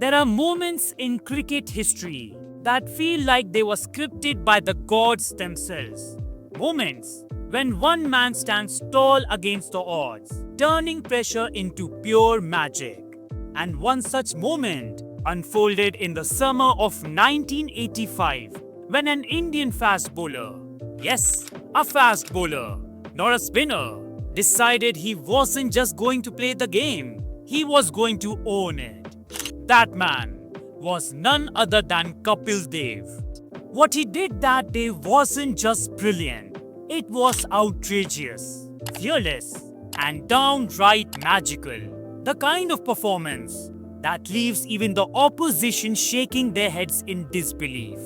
There are moments in cricket history that feel like they were scripted by the gods themselves. Moments when one man stands tall against the odds, turning pressure into pure magic. And one such moment unfolded in the summer of 1985 when an Indian fast bowler, yes, a fast bowler, not a spinner, decided he wasn't just going to play the game, he was going to own it. That man was none other than Kapil Dev. What he did that day wasn't just brilliant, it was outrageous, fearless, and downright magical. The kind of performance that leaves even the opposition shaking their heads in disbelief.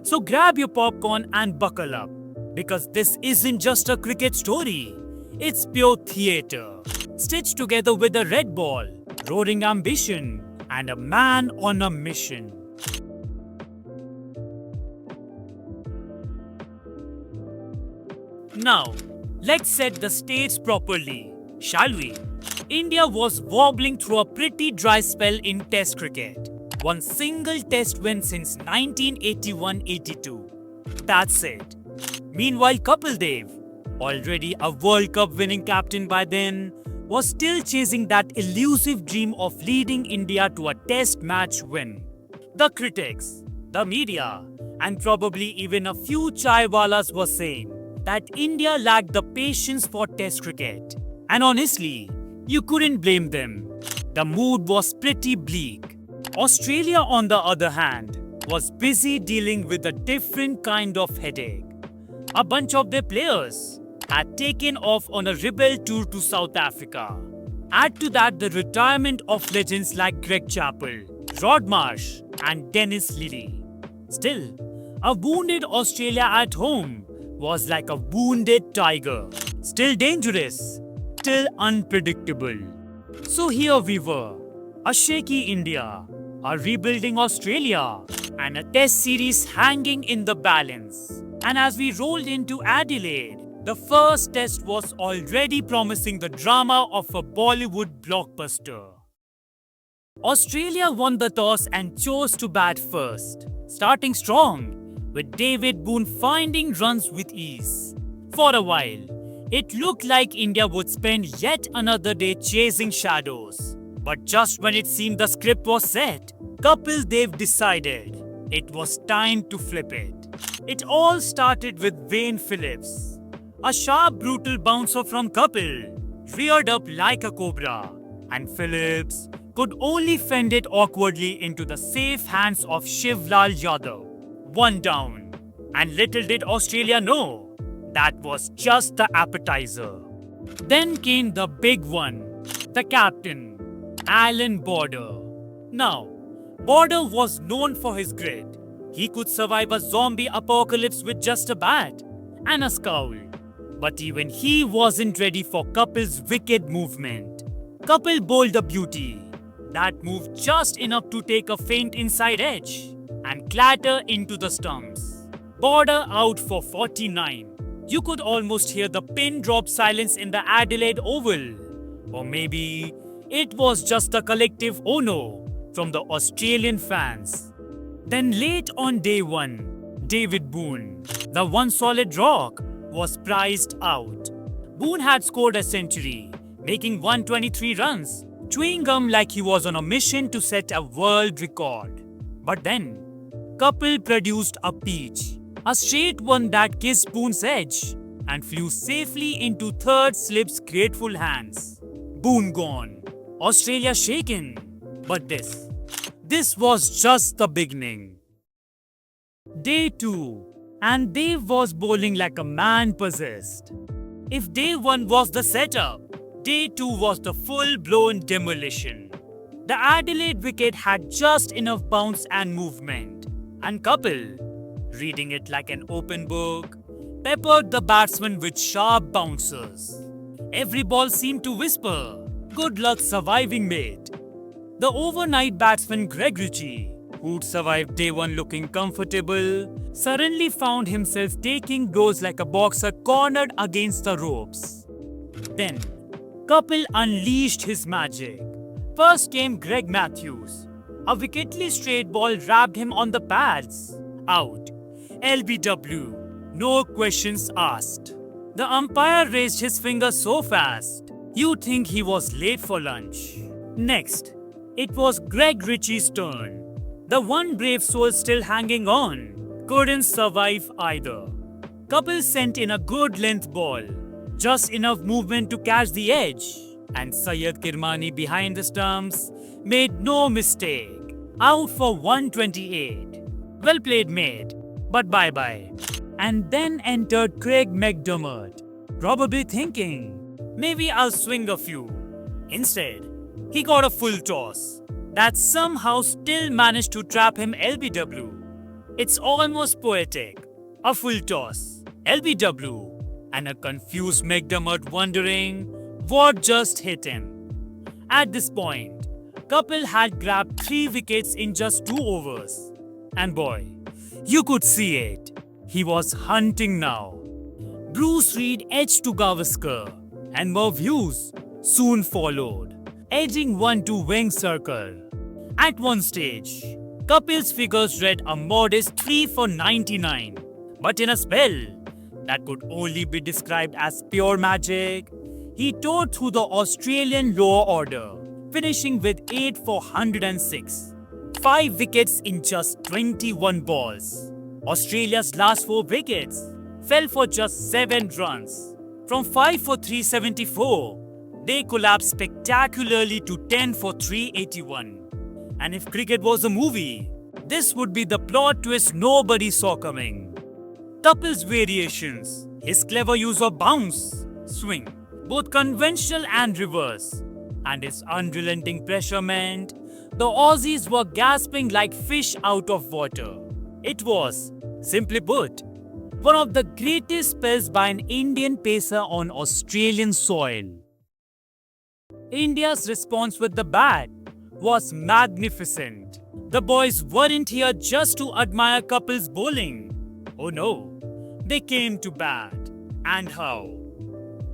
So grab your popcorn and buckle up, because this isn't just a cricket story, it's pure theatre, stitched together with a red ball, roaring ambition, and a man on a mission. Now, let's set the stage properly, shall we? India was wobbling through a pretty dry spell in Test cricket. One single Test win since 1981-82. That's it. Meanwhile, Kapil Dev, already a World Cup winning captain by then, was still chasing that elusive dream of leading India to a Test match win. The critics, the media, and probably even a few chaiwalas were saying that India lacked the patience for Test cricket. And honestly, you couldn't blame them. The mood was pretty bleak. Australia, on the other hand, was busy dealing with a different kind of headache. A bunch of their players had taken off on a rebel tour to South Africa. Add to that the retirement of legends like Greg Chappell, Rod Marsh, and Dennis Lillee. Still, a wounded Australia at home was like a wounded tiger, still dangerous, still unpredictable. So here we were, a shaky India, a rebuilding Australia, and a Test series hanging in the balance. And as we rolled into Adelaide, the first Test was already promising the drama of a Bollywood blockbuster. Australia won the toss and chose to bat first, starting strong, with David Boon finding runs with ease. For a while, it looked like India would spend yet another day chasing shadows. But just when it seemed the script was set, Kapil Dev decided it was time to flip it. It all started with Wayne Phillips. A sharp, brutal bouncer from Kapil reared up like a cobra, and Phillips could only fend it awkwardly into the safe hands of Shivlal Yadav. One down, and little did Australia know, that was just the appetizer. Then came the big one, the captain, Alan Border. Now, Border was known for his grit. He could survive a zombie apocalypse with just a bat and a scowl. But even he wasn't ready for Kapil's wicked movement. Kapil bowled a beauty that moved just enough to take a faint inside edge and clatter into the stumps. Border out for 49. You could almost hear the pin drop silence in the Adelaide Oval. Or maybe it was just a collective oh no from the Australian fans. Then late on day one, David Boon, the one solid rock, was priced out. Boon had scored a century, making 123 runs, chewing gum like he was on a mission to set a world record. But then, Kapil produced a peach, a straight one that kissed Boon's edge and flew safely into third slip's grateful hands. Boon gone, Australia shaken. But this was just the beginning. Day 2. And Dev was bowling like a man possessed. If day 1 was the setup, day 2 was the full-blown demolition. The Adelaide wicket had just enough bounce and movement, and Kapil, reading it like an open book, peppered the batsman with sharp bouncers. Every ball seemed to whisper, "Good luck surviving, mate." The overnight batsman Greg Ritchie, who'd survived day 1 looking comfortable, suddenly found himself taking blows like a boxer cornered against the ropes. Then, Kapil unleashed his magic. First came Greg Matthews, A wicketly straight ball wrapped him on the pads. Out. LBW. No questions asked. The umpire raised his finger so fast, you'd think he was late for lunch. Next, it was Greg Ritchie's turn. The one brave soul still hanging on couldn't survive either. Kapil sent in a good length ball, just enough movement to catch the edge, and Syed Kirmani behind the stumps made no mistake. Out for 128. Well played, mate, but bye-bye. And then entered Craig McDermott, probably thinking, maybe I'll swing a few. Instead, he got a full toss that somehow still managed to trap him LBW. It's almost poetic. A full toss, LBW, and a confused McDermott wondering what just hit him. At this point, Kapil had grabbed 3 wickets in just 2 overs. And boy, you could see it. He was hunting now. Bruce Reed edged to Gavaskar, and Merv Hughes soon followed, edging one to wing circle. At one stage, Kapil's figures read a modest 3 for 99. But in a spell that could only be described as pure magic, he tore through the Australian lower order, finishing with 8 for 106. 5 wickets in just 21 balls. Australia's last 4 wickets fell for just 7 runs. From 5 for 374, they collapsed spectacularly to 10 for 381. And if cricket was a movie, this would be the plot twist nobody saw coming. Kapil's variations, his clever use of bounce, swing, both conventional and reverse, and his unrelenting pressure meant the Aussies were gasping like fish out of water. It was, simply put, one of the greatest spells by an Indian pacer on Australian soil. India's response with the bat was magnificent. The boys weren't here just to admire Kapil's bowling. Oh no, they came to bat. And how?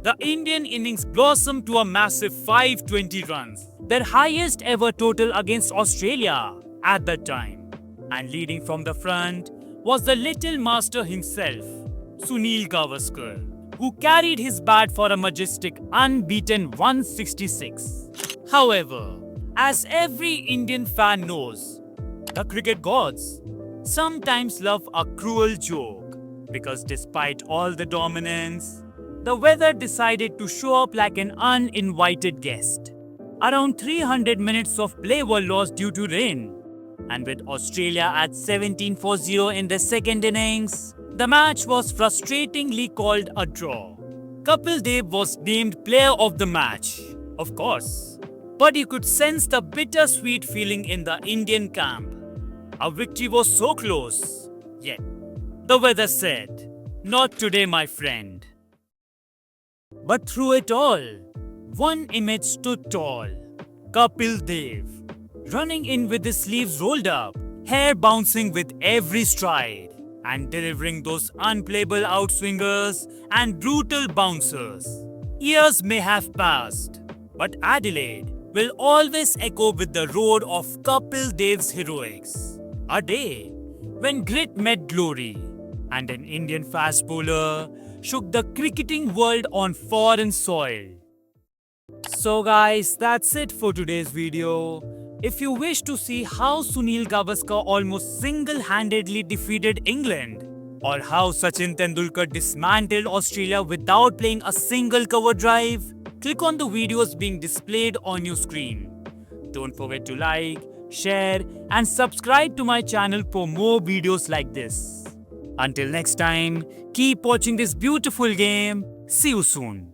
The Indian innings blossomed to a massive 520 runs, their highest ever total against Australia at that time. And leading from the front was the little master himself, Sunil Gavaskar, who carried his bat for a majestic unbeaten 166. However, as every Indian fan knows, the cricket gods sometimes love a cruel joke, because despite all the dominance, the weather decided to show up like an uninvited guest. Around 300 minutes of play were lost due to rain, and with Australia at 17 for 0 in the second innings, the match was frustratingly called a draw. Kapil Dev was named player of the match, of course, but you could sense the bittersweet feeling in the Indian camp. A victory was so close, yet the weather said, "Not today, my friend." But through it all, one image stood tall. Kapil Dev, running in with his sleeves rolled up, hair bouncing with every stride, and delivering those unplayable outswingers and brutal bouncers. Years may have passed, but Adelaide will always echo with the roar of Kapil Dev's heroics. A day when grit met glory, and an Indian fast bowler shook the cricketing world on foreign soil. So guys, that's it for today's video. If you wish to see how Sunil Gavaskar almost single-handedly defeated England, or how Sachin Tendulkar dismantled Australia without playing a single cover drive, click on the videos being displayed on your screen. Don't forget to like, share and subscribe to my channel for more videos like this. Until next time, keep watching this beautiful game. See you soon.